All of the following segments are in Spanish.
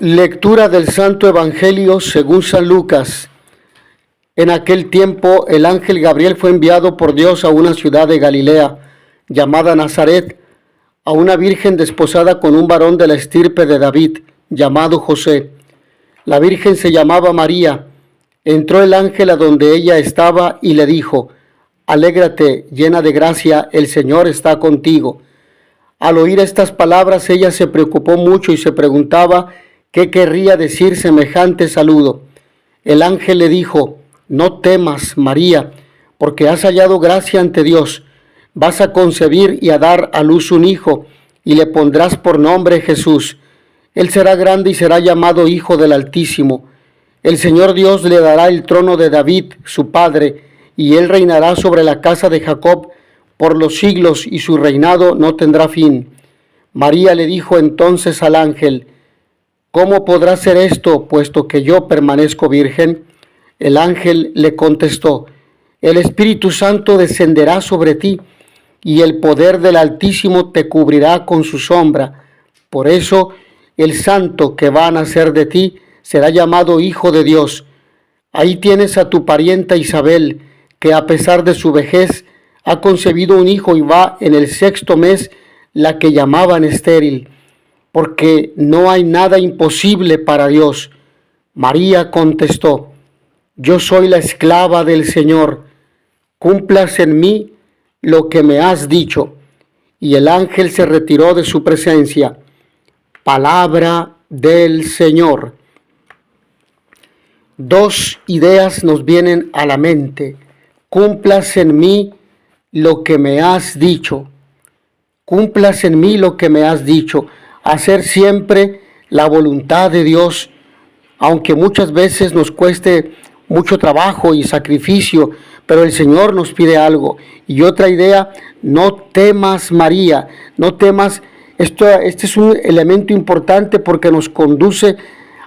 Lectura del Santo Evangelio según San Lucas. En aquel tiempo el ángel Gabriel fue enviado por Dios a una ciudad de Galilea, llamada Nazaret, a una virgen desposada con un varón de la estirpe de David, llamado José. La virgen se llamaba María. Entró el ángel a donde ella estaba y le dijo: Alégrate, llena de gracia, el Señor está contigo. Al oír estas palabras, ella se preocupó mucho y se preguntaba qué querría decir semejante saludo. El ángel le dijo: No temas, María, porque has hallado gracia ante Dios. Vas a concebir y a dar a luz un hijo, y le pondrás por nombre Jesús. Él será grande y será llamado Hijo del Altísimo. El Señor Dios le dará el trono de David, su padre, y él reinará sobre la casa de Jacob por los siglos, y su reinado no tendrá fin. María le dijo entonces al ángel: ¿Cómo podrá ser esto, puesto que yo permanezco virgen? El ángel le contestó: El Espíritu Santo descenderá sobre ti, y el poder del Altísimo te cubrirá con su sombra. Por eso, el santo que va a nacer de ti será llamado Hijo de Dios. Ahí tienes a tu parienta Isabel, que a pesar de su vejez ha concebido un hijo y va en el 6º mes, la que llamaban estéril, porque no hay nada imposible para Dios. María contestó: Yo soy la esclava del Señor, cúmplase en mí lo que me has dicho. Y el ángel se retiró de su presencia. Palabra del Señor. Dos ideas nos vienen a la mente: cúmplase en mí lo que me has dicho. Cúmplase en mí lo que me has dicho. Hacer siempre la voluntad de Dios, aunque muchas veces nos cueste mucho trabajo y sacrificio, pero el Señor nos pide algo. Y otra idea: no temas, María, no temas. Este es un elemento importante porque nos conduce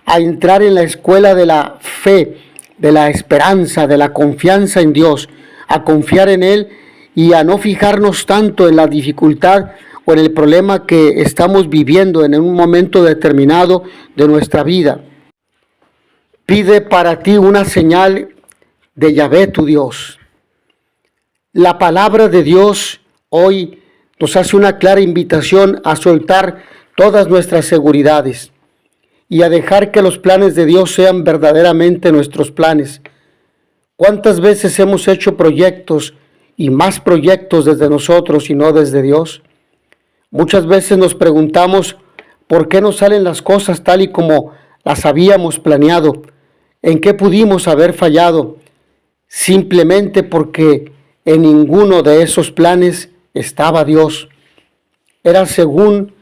a entrar en la escuela de la fe, de la esperanza, de la confianza en Dios, a confiar en Él y a no fijarnos tanto en la dificultad o en el problema que estamos viviendo en un momento determinado de nuestra vida. Pide para ti una señal de Yahvé tu Dios. La palabra de Dios hoy nos hace una clara invitación a soltar todas nuestras seguridades y a dejar que los planes de Dios sean verdaderamente nuestros planes. ¿Cuántas veces hemos hecho proyectos y más proyectos desde nosotros y no desde Dios? Muchas veces nos preguntamos por qué no salen las cosas tal y como las habíamos planeado, en qué pudimos haber fallado, simplemente porque en ninguno de esos planes estaba Dios. Era según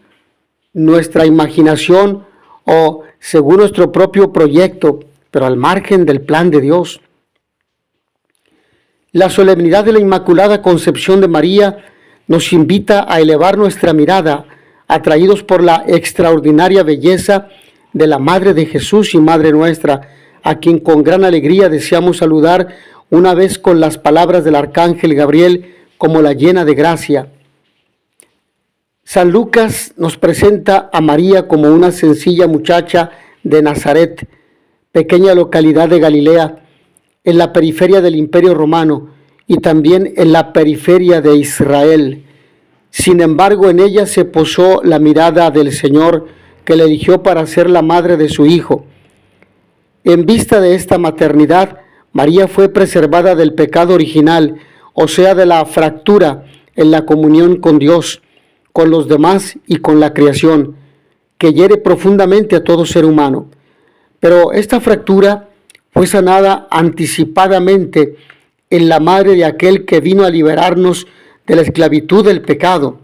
nuestra imaginación o según nuestro propio proyecto, pero al margen del plan de Dios. La solemnidad de la Inmaculada Concepción de María nos invita a elevar nuestra mirada, atraídos por la extraordinaria belleza de la Madre de Jesús y Madre nuestra, a quien con gran alegría deseamos saludar una vez con las palabras del Arcángel Gabriel como la llena de gracia. San Lucas nos presenta a María como una sencilla muchacha de Nazaret, pequeña localidad de Galilea, en la periferia del Imperio Romano y también en la periferia de Israel. Sin embargo, en ella se posó la mirada del Señor, que la eligió para ser la madre de su Hijo. En vista de esta maternidad, María fue preservada del pecado original, o sea, de la fractura en la comunión con Dios, con los demás y con la creación, que hiere profundamente a todo ser humano. Pero esta fractura fue sanada anticipadamente en la madre de aquel que vino a liberarnos de la esclavitud del pecado.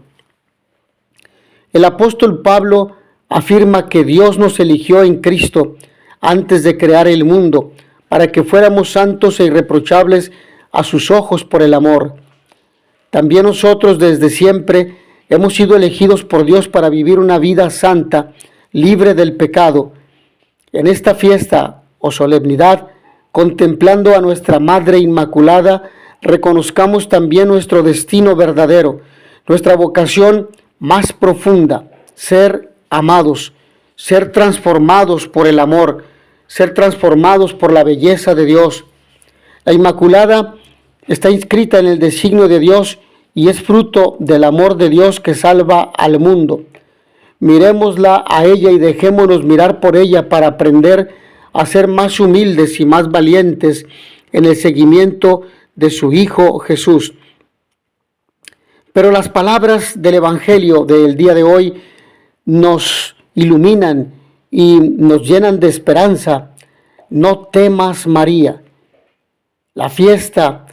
El apóstol Pablo afirma que Dios nos eligió en Cristo antes de crear el mundo, para que fuéramos santos e irreprochables a sus ojos por el amor. También nosotros desde siempre hemos sido elegidos por Dios para vivir una vida santa, libre del pecado. En esta fiesta o solemnidad, contemplando a nuestra Madre Inmaculada, reconozcamos también nuestro destino verdadero, nuestra vocación más profunda: ser amados, ser transformados por el amor, ser transformados por la belleza de Dios. La Inmaculada está inscrita en el designio de Dios y es fruto del amor de Dios que salva al mundo. Miremosla a ella y dejémonos mirar por ella para aprender a ser más humildes y más valientes en el seguimiento de su Hijo Jesús. Pero las palabras del Evangelio del día de hoy nos iluminan y nos llenan de esperanza. No temas, María. La fiesta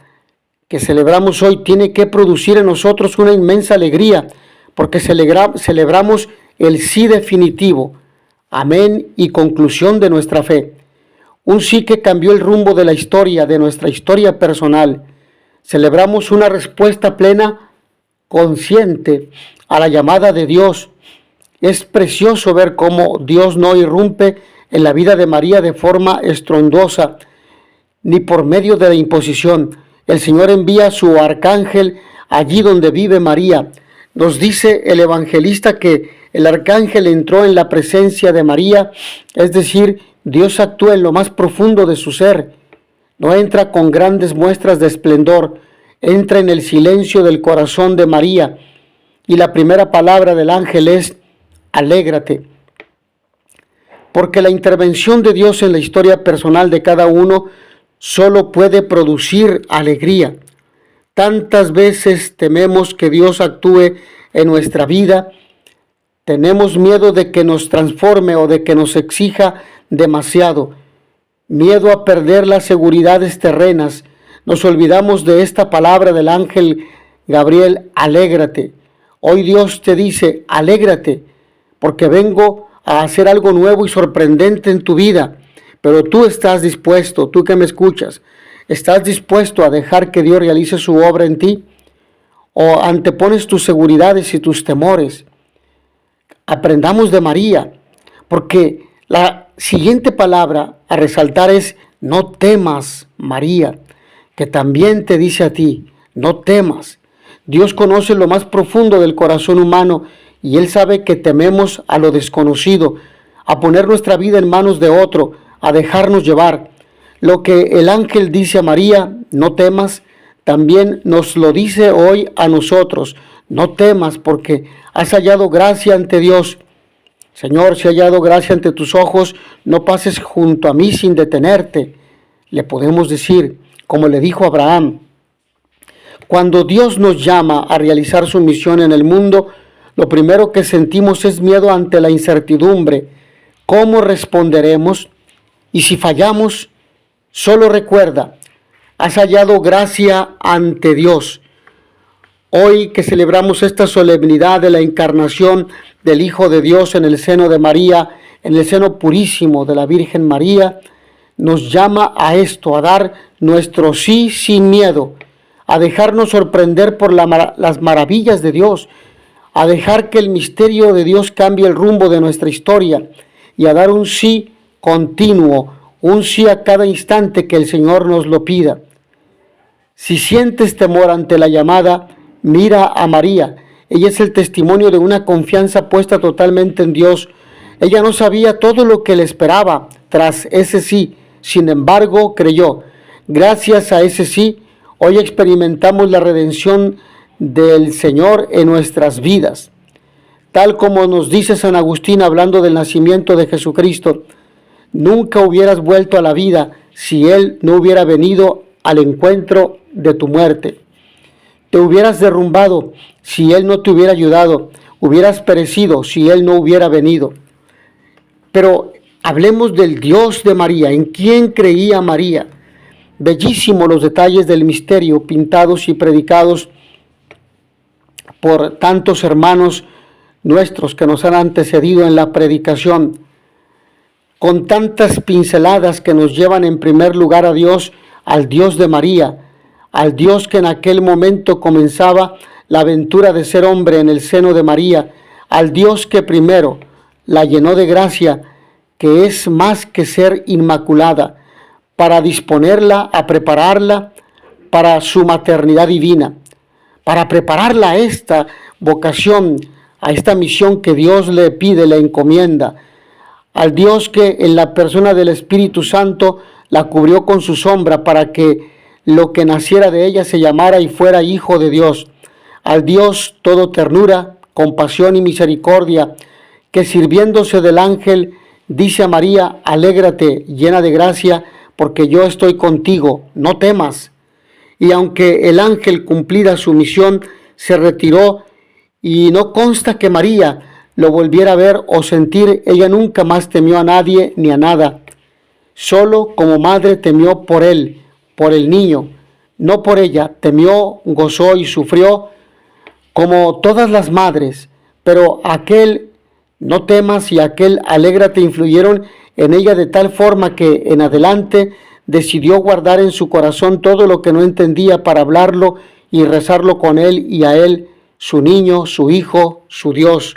que celebramos hoy tiene que producir en nosotros una inmensa alegría, porque celebramos el sí definitivo, amén y conclusión de nuestra fe. Un sí que cambió el rumbo de la historia, de nuestra historia personal. Celebramos una respuesta plena, consciente a la llamada de Dios. Es precioso ver cómo Dios no irrumpe en la vida de María de forma estruendosa, ni por medio de la imposición. El Señor envía a su arcángel allí donde vive María. Nos dice el evangelista que el arcángel entró en la presencia de María, es decir, Dios actúa en lo más profundo de su ser. No entra con grandes muestras de esplendor, entra en el silencio del corazón de María. Y la primera palabra del ángel es: alégrate. Porque la intervención de Dios en la historia personal de cada uno solo puede producir alegría. Tantas veces tememos que Dios actúe en nuestra vida. Tenemos miedo de que nos transforme o de que nos exija demasiado. Miedo a perder las seguridades terrenas. Nos olvidamos de esta palabra del ángel Gabriel: alégrate. Hoy Dios te dice: alégrate, porque vengo a hacer algo nuevo y sorprendente en tu vida. Pero tú estás dispuesto, tú que me escuchas, ¿estás dispuesto a dejar que Dios realice su obra en ti? ¿O antepones tus seguridades y tus temores? Aprendamos de María, porque la siguiente palabra a resaltar es: no temas, María, que también te dice a ti: no temas. Dios conoce lo más profundo del corazón humano y Él sabe que tememos a lo desconocido, a poner nuestra vida en manos de otro, a dejarnos llevar. Lo que el ángel dice a María: no temas, también nos lo dice hoy a nosotros: no temas, porque has hallado gracia ante Dios. Señor, si he hallado gracia ante tus ojos, no pases junto a mí sin detenerte. Le podemos decir, como le dijo a Abraham. Cuando Dios nos llama a realizar su misión en el mundo, lo primero que sentimos es miedo ante la incertidumbre. ¿Cómo responderemos? Y si fallamos, solo recuerda: has hallado gracia ante Dios. Hoy que celebramos esta solemnidad de la encarnación del Hijo de Dios en el seno de María, en el seno purísimo de la Virgen María, nos llama a esto, a dar nuestro sí sin miedo, a dejarnos sorprender por las maravillas de Dios, a dejar que el misterio de Dios cambie el rumbo de nuestra historia y a dar un sí continuo, un sí a cada instante que el Señor nos lo pida. Si sientes temor ante la llamada, mira a María. Ella es el testimonio de una confianza puesta totalmente en Dios. Ella no sabía todo lo que le esperaba tras ese sí, sin embargo creyó. Gracias a ese sí, hoy experimentamos la redención del Señor en nuestras vidas. Tal como nos dice San Agustín hablando del nacimiento de Jesucristo: nunca hubieras vuelto a la vida si Él no hubiera venido al encuentro de tu muerte. Te hubieras derrumbado si Él no te hubiera ayudado. Hubieras perecido si Él no hubiera venido. Pero hablemos del Dios de María. ¿En quién creía María? Bellísimos los detalles del misterio pintados y predicados por tantos hermanos nuestros que nos han antecedido en la predicación, con tantas pinceladas que nos llevan en primer lugar a Dios, al Dios de María, al Dios que en aquel momento comenzaba la aventura de ser hombre en el seno de María, al Dios que primero la llenó de gracia, que es más que ser inmaculada, para disponerla, a prepararla para su maternidad divina, para prepararla a esta vocación, a esta misión que Dios le pide, le encomienda, al Dios que en la persona del Espíritu Santo la cubrió con su sombra para que lo que naciera de ella se llamara y fuera hijo de Dios, al Dios todo ternura, compasión y misericordia, que sirviéndose del ángel dice a María: alégrate, llena de gracia, porque yo estoy contigo, no temas. Y aunque el ángel, cumplida su misión, se retiró, y no consta que María lo volviera a ver o sentir, ella nunca más temió a nadie ni a nada. Solo como madre temió por él, por el niño, no por ella. Temió, gozó y sufrió como todas las madres, pero aquel no temas y aquel alégrate influyeron en ella de tal forma que en adelante decidió guardar en su corazón todo lo que no entendía para hablarlo y rezarlo con él y a él, su niño, su hijo, su Dios.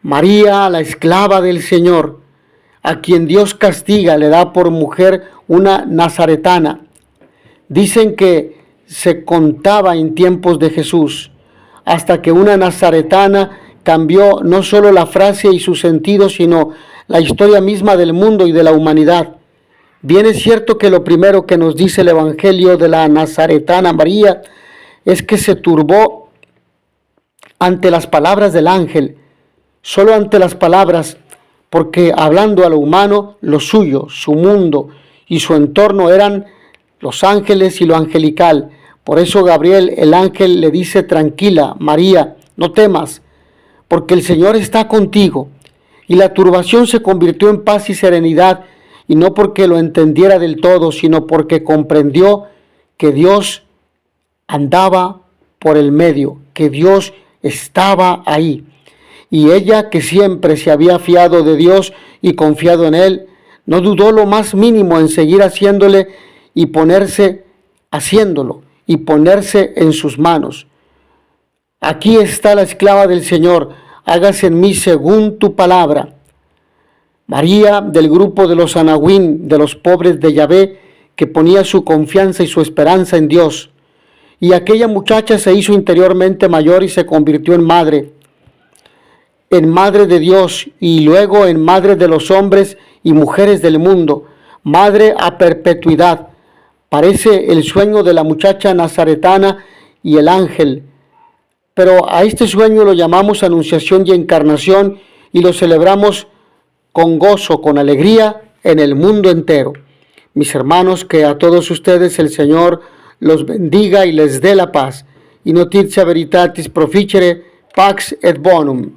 María, la esclava del Señor, a quien Dios castiga, le da por mujer una nazaretana. Dicen que se contaba en tiempos de Jesús, hasta que una nazaretana cambió no solo la frase y su sentido, sino la historia misma del mundo y de la humanidad. Bien es cierto que lo primero que nos dice el Evangelio de la nazaretana María es que se turbó ante las palabras del ángel, solo ante las palabras, porque hablando a lo humano, lo suyo, su mundo y su entorno eran los ángeles y lo angelical. Por eso Gabriel, el ángel, le dice: tranquila, María, no temas, porque el Señor está contigo. Y la turbación se convirtió en paz y serenidad, y no porque lo entendiera del todo, sino porque comprendió que Dios andaba por el medio, que Dios estaba ahí. Y ella, que siempre se había fiado de Dios y confiado en Él, no dudó lo más mínimo en seguir haciéndole y ponerse en sus manos. Aquí está la esclava del Señor, hágase en mí según tu palabra. María, del grupo de los Anahuín, de los pobres de Yahvé, que ponía su confianza y su esperanza en Dios. Y aquella muchacha se hizo interiormente mayor y se convirtió en madre de Dios y luego en madre de los hombres y mujeres del mundo, madre a perpetuidad. Parece el sueño de la muchacha nazaretana y el ángel, pero a este sueño lo llamamos anunciación y encarnación y lo celebramos con gozo, con alegría en el mundo entero. Mis hermanos, que a todos ustedes el Señor los bendiga y les dé la paz. Y notitia veritatis proficere, pax et bonum.